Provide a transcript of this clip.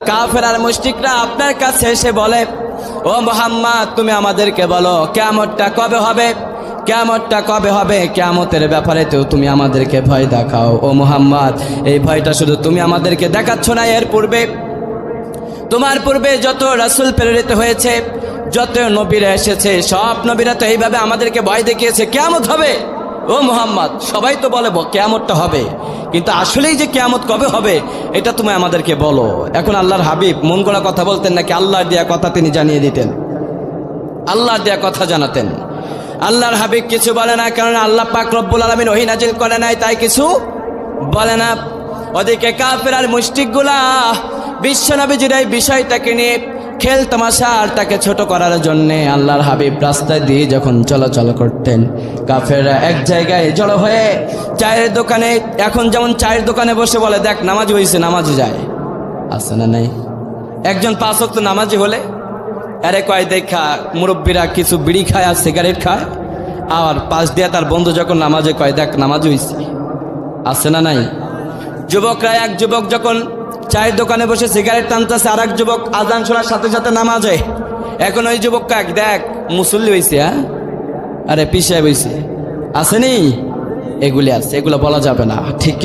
কাফের আর মুশরিকরা আপনার কাছে এসে বলে, ও মুহাম্মদ তুমি আমাদেরকে বলো কিয়ামতটা কবে হবে, কিয়ামতটা কবে হবে, কিয়ামতের ব্যাপারে তো তুমি আমাদেরকে ভয় দেখাও। ও মুহাম্মদ এই ভয়টা শুধু তুমি আমাদেরকে দেখাচ্ছ না, এর পূর্বে তোমার পূর্বে যত রাসূল প্রেরিত হয়েছে, যত নবীরা এসেছে, সব নবীরা তো এইভাবে আমাদেরকে ভয় দেখিয়েছে কিয়ামত হবে। ও মুহাম্মদ সবাই তো বলে কিয়ামতটা হবে, কিন্তু আসলেই যে কিয়ামত কবে হবে এটা তুমি আমাদেরকে বলো। এখন আল্লাহর হাবিব মন গড়া কথা বলতেন নাকি আল্লাহর দেয়া কথা তিনি জানিয়ে দিতেন, আল্লাহর দেয়া কথা জানাতেন? আল্লাহর হাবিব কিছু বলে না, কারণ আল্লাহ পাক রব্বুল আলামিন ওহী নাজিল করে নাই, তাই কিছু বলে না। ওদিকে কাফের আর মুশরিকগুলা বিশ্বনবীজির এই বিষয়টাকে নিয়ে খেল তামাশা আর তাকে ছোট করার জন্য আল্লাহর হাবিব রাস্তায় দিয়ে যখন চলাচল করতেন, কাফেররা এক জায়গায় জড়ো হয়ে চায়ের দোকানে, এখন যেমন চায়ের দোকানে বসে বলে দেখ নামাজি হয়েছে, নামাজি যায়, আছে না নাই? একজন 5 ওয়াক্ত নামাজি হলে আরে কয় দেখা মুরব্বীরা কিছু বিড়ি খায় আর সিগারেট খায়, আর পাশ দিয়ে তার বন্ধু যখন নামাজে কয় দেখ নামাজি হয়েছে, আছে না নাই? যুবকরা, এক যুবক যখন চায়ের দোকানে বসে সিগারেট টানতেছে, আর এক যুবক আজান শোনার সাথে সাথে নামাজে, এখন ওই যুবক কাক দেখ মুসল্লি হয়েছে, হ্যাঁ আরে পিছিয়ে বইছে, আসেনি? এগুলি আছে, এগুলো বলা যাবে না, ঠিক?